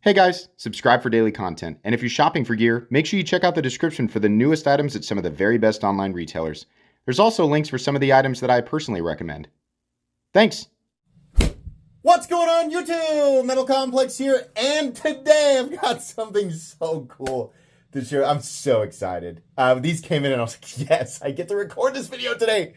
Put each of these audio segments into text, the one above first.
Hey guys, subscribe for daily content, and if you're shopping for gear, make sure you check out the description for the newest items at some of the very best online retailers. There's also links for some of the items that I personally recommend. Thanks! What's going on YouTube? Metal Complex here, and today I've got something so cool to share. I'm so excited. These came in and I was like, yes, I get to record this video today.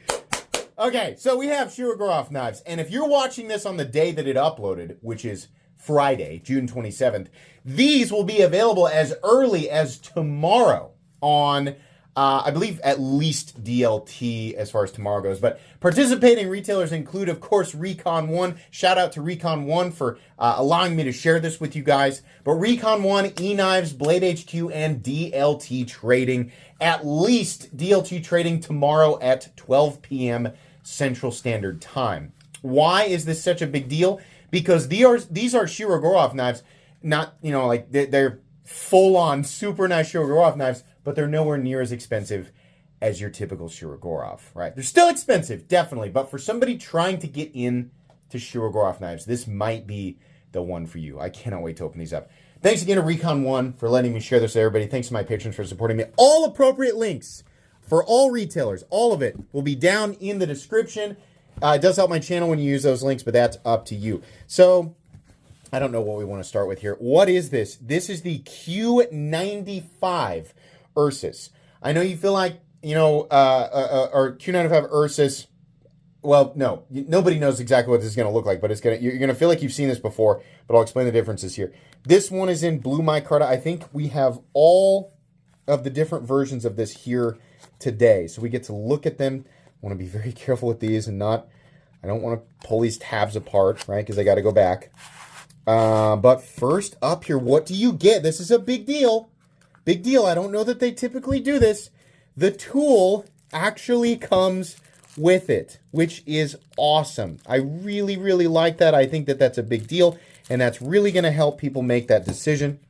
Okay, so we have Shirogorov knives, and if you're watching this on the day that it uploaded, which is Friday, June 27th, these will be available as early as tomorrow on, I believe, at least DLT as far as tomorrow goes. But participating retailers include, of course, Recon One. Shout out to Recon One for allowing me to share this with you guys. But Recon One, E-Knives, Blade HQ, and DLT Trading. At least DLT Trading tomorrow at 12 p.m. Central Standard Time. Why is this such a big deal? Because these are Shirogorov knives, not, like they're full-on super nice Shirogorov knives, but they're nowhere near as expensive as your typical Shirogorov, right? They're still expensive, definitely, but for somebody trying to get in to Shirogorov knives, this might be the one for you. I cannot wait to open these up. Thanks again to Recon One for letting me share this with everybody. Thanks to my patrons for supporting me. All appropriate links for all retailers, all of it, will be down in the description. It does help my channel when you use those links, but that's up to you. So, I don't know what we want to start with here. What is this? This is the Q95 Ursus. I know you feel like, or Q95 Ursus. Well, no, nobody knows exactly what this is going to look like, but you're going to feel like you've seen this before, but I'll explain the differences here. This one is in blue micarta. I think we have all of the different versions of this here today, so we get to look at them. I want to be very careful with these and I don't want to pull these tabs apart, right? Because I got to go back. But first up here, what do you get? This is a big deal. Big deal. I don't know that they typically do this. The tool actually comes with it, which is awesome. I really, really like that. I think that that's a big deal, and that's really going to help people make that decision.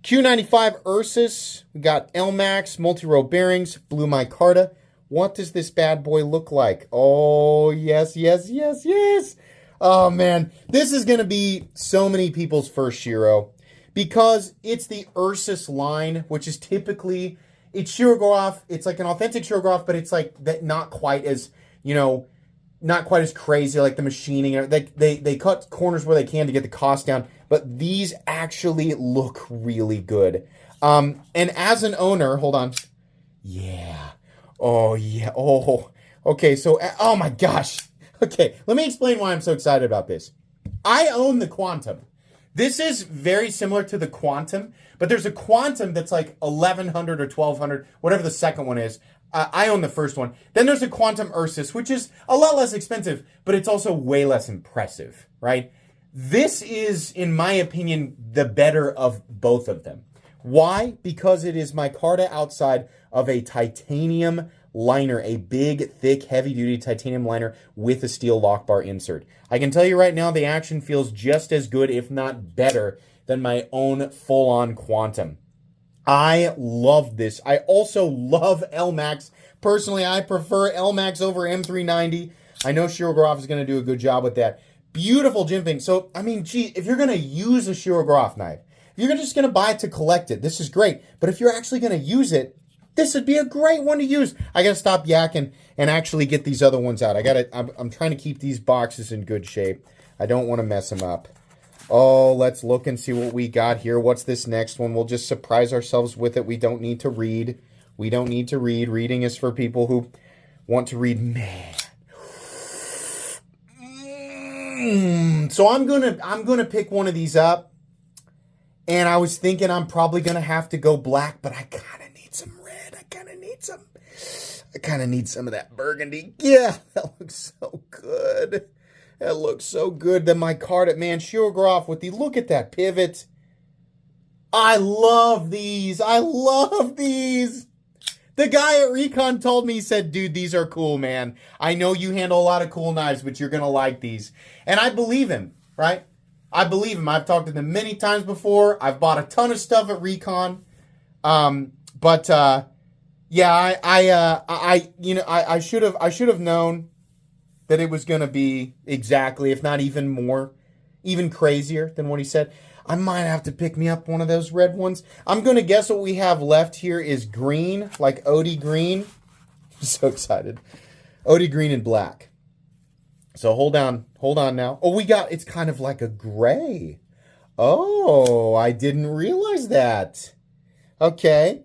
Q95 Ursus. We got LMAX, multi-row bearings, blue micarta. What does this bad boy look like? Oh, yes, yes, yes, yes. Oh, man. This is going to be so many people's first Shiro because it's the Ursus line, which is typically, it's Shirogorov. It's like an authentic Shirogorov, but it's like that not quite as, not quite as crazy, like the machining. They cut corners where they can to get the cost down, but these actually look really good. And as an owner, hold on. Yeah. Oh, yeah. Oh, okay. So, oh my gosh. Okay. Let me explain why I'm so excited about this. I own the Quantum. This is very similar to the Quantum, but there's a Quantum that's like 1100 or 1200, whatever the second one is. I own the first one. Then there's a Quantum Ursus, which is a lot less expensive, but it's also way less impressive, right? This is, in my opinion, the better of both of them. Why? Because it is micarta outside of a titanium liner, a big, thick, heavy-duty titanium liner with a steel lock bar insert. I can tell you right now, the action feels just as good, if not better, than my own full-on Quantum. I love this. I also love LMAX. Personally, I prefer LMAX over M390. I know Shirogorov is going to do a good job with that. Beautiful jimping. So, I mean, gee, if you're going to use a Shirogorov knife, if you're just going to buy it to collect it, this is great. But if you're actually going to use it, this would be a great one to use. I got to stop yakking and actually get these other ones out. I'm trying to keep these boxes in good shape. I don't want to mess them up. Oh, let's look and see what we got here. What's this next one? We'll just surprise ourselves with it. We don't need to read. We don't need to read. Reading is for people who want to read. Man. So I'm gonna pick one of these up. And I was thinking I'm probably going to have to go black, but I kind of need some red. I kind of need some of that burgundy. Yeah, that looks so good. That looks so good. Then my card at man, Shirogorov with the, look at that pivot. I love these. I love these. The guy at Recon told me, he said, dude, these are cool, man. I know you handle a lot of cool knives, but you're going to like these. And I believe him, right? I believe him. I've talked to them many times before. I've bought a ton of stuff at Recon. Yeah, I should have known that it was going to be exactly, if not even more even crazier than what he said. I might have to pick me up one of those red ones. I'm going to guess what we have left here is green, like OD green. I'm so excited. OD green and black. So hold on now. Oh, it's kind of like a gray. Oh, I didn't realize that. Okay.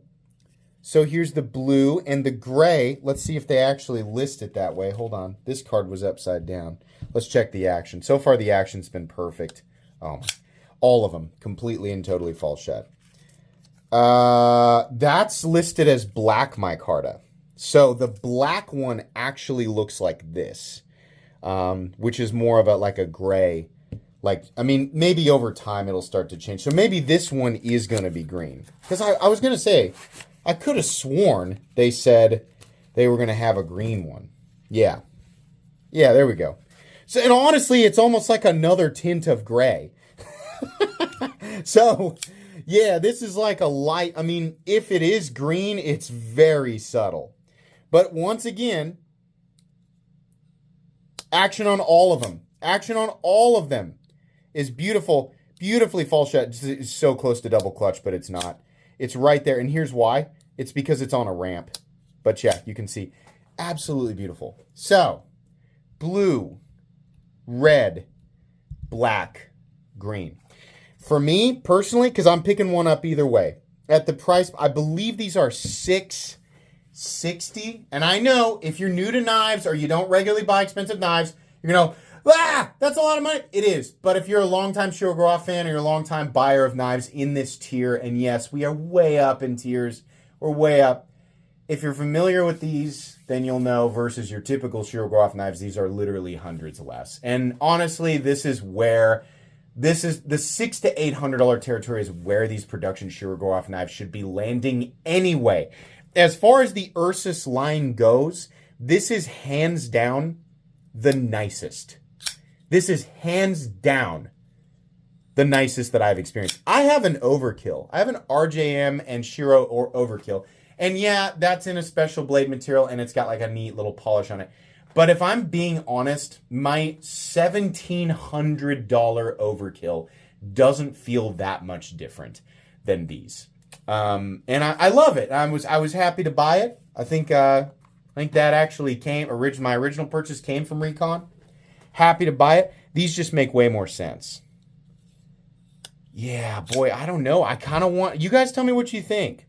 So here's the blue and the gray. Let's see if they actually list it that way. Hold on. This card was upside down. Let's check the action. So far, the action's been perfect. Oh, all of them. Completely and totally false shot. That's listed as black micarta. So the black one actually looks like this, which is more of like a gray. Maybe over time it'll start to change. So maybe this one is going to be green. Because I was going to say, I could have sworn they said they were going to have a green one. Yeah. Yeah, there we go. So, and honestly, it's almost like another tint of gray. So, yeah, this is like a light. If it is green, it's very subtle. But once again, action on all of them. Action on all of them is beautiful. Beautifully false shot. It's so close to double clutch, but it's not. It's right there. And here's why. It's because it's on a ramp. But yeah, you can see. Absolutely beautiful. So, blue, red, black, green. For me, personally, because I'm picking one up either way. At the price, I believe these are $6.60. And I know if you're new to knives or you don't regularly buy expensive knives, you're going to that's a lot of money. It is. But if you're a longtime Shirogorov fan or you're a longtime buyer of knives in this tier, and yes, we are way up in tiers. We're way up. If you're familiar with these, then you'll know versus your typical Shirogorov knives, these are literally hundreds less. And honestly, this is the $600 to $800 territory is where these production Shirogorov knives should be landing anyway. As far as the Ursus line goes, this is hands down the nicest. This is hands down the nicest that I've experienced. I have an Overkill. I have an RJM and Shiro or Overkill. And yeah, that's in a special blade material and it's got like a neat little polish on it. But if I'm being honest, my $1,700 Overkill doesn't feel that much different than these. And I love it. I was happy to buy it. I think that actually my original purchase came from Recon. Happy to buy it. These just make way more sense. Yeah, boy, I don't know. I kind of want... You guys tell me what you think.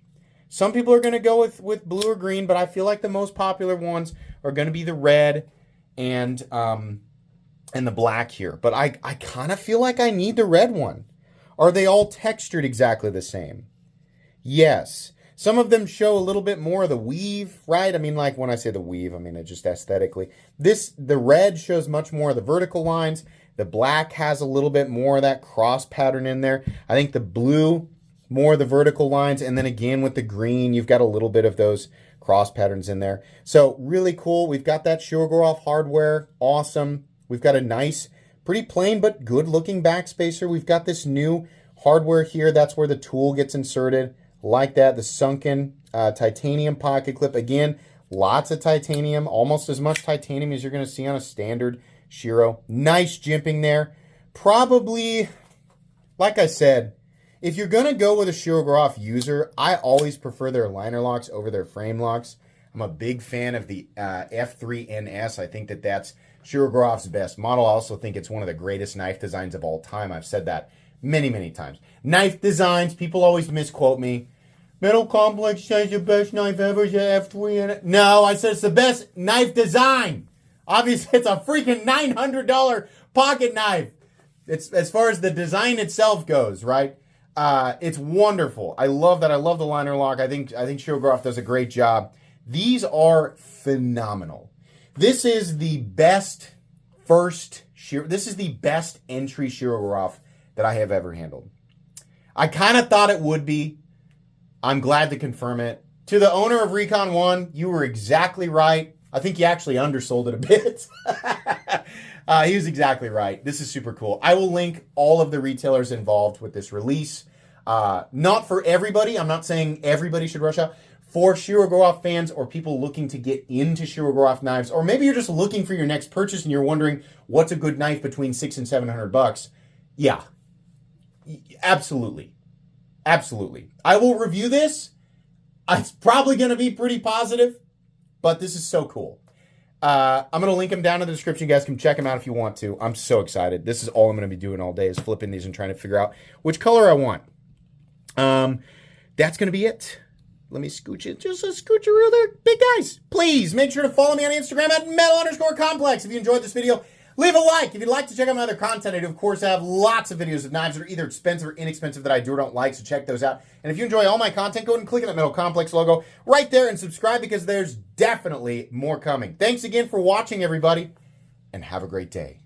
Some people are going to go with blue or green, but I feel like the most popular ones are going to be the red and the black here. But I kind of feel like I need the red one. Are they all textured exactly the same? Yes. Some of them show a little bit more of the weave, right? Like when I say the weave, it just aesthetically. The red shows much more of the vertical lines. The black has a little bit more of that cross pattern in there. I think the blue, more of the vertical lines. And then again with the green, you've got a little bit of those cross patterns in there. So really cool. We've got that Shirogorov hardware. Awesome. We've got a nice, pretty plain but good looking backspacer. We've got this new hardware here. That's where the tool gets inserted. Like that, the sunken titanium pocket clip. Again, lots of titanium, almost as much titanium as you're going to see on a standard Shiro. Nice jimping there. Probably, like I said, if you're going to go with a Shirogorov user, I always prefer their liner locks over their frame locks. I'm a big fan of the F3NS. I think that's Shirogorov's best model. I also think it's one of the greatest knife designs of all time. I've said that many, many times. Knife designs, people always misquote me. Metal Complex says the best knife ever is the F3NS. No, I said it's the best knife design. Obviously, it's a freaking $900 pocket knife. It's as far as the design itself goes, right? It's wonderful. I love that. I love the liner lock. I think Shirogorov does a great job. These are phenomenal. This is the best this is the best entry Shirogorov that I have ever handled. I kind of thought it would be. I'm glad to confirm it. To the owner of Recon 1, you were exactly right. I think you actually undersold it a bit. He was exactly right. This is super cool. I will link all of the retailers involved with this release. Not for everybody. I'm not saying everybody should rush out. For Shirogorov fans or people looking to get into Shirogorov knives, or maybe you're just looking for your next purchase and you're wondering what's a good knife between $600 and $700. Yeah, absolutely. Absolutely. I will review this. It's probably going to be pretty positive, but this is so cool. I'm going to link them down in the description. You guys can check them out if you want to. I'm so excited. This is all I'm going to be doing all day is flipping these and trying to figure out which color I want. That's going to be it. Let me scooch it. Just a scooch real there. Big guys, please make sure to follow me on Instagram at metal_complex. If you enjoyed this video, leave a like. If you'd like to check out my other content, I do, of course, have lots of videos of knives that are either expensive or inexpensive that I do or don't like, so check those out. And if you enjoy all my content, go ahead and click on that Metal Complex logo right there and subscribe because there's definitely more coming. Thanks again for watching, everybody, and have a great day.